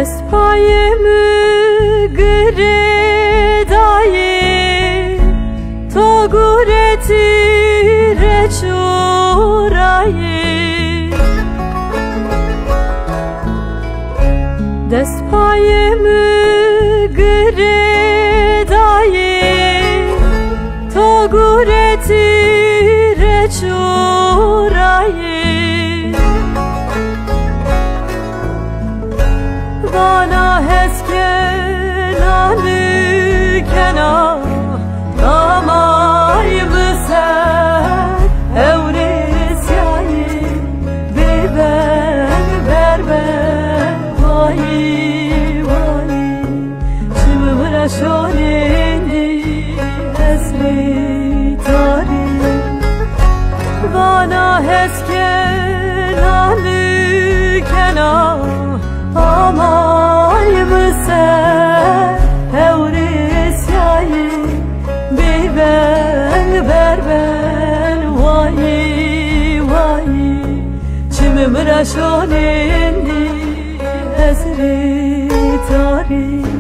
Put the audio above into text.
Despayemü gredai togureti reçurai Despayemü gredai togureti reçurai Bana heskenanı kena Amay mıser evresyayı Biber berber vayi vayi Şimimre şonini esri tarih Bana heskenanı kena Amay mıser evresyayı Biber berber vayi vayi Çimimre şonini esri tarih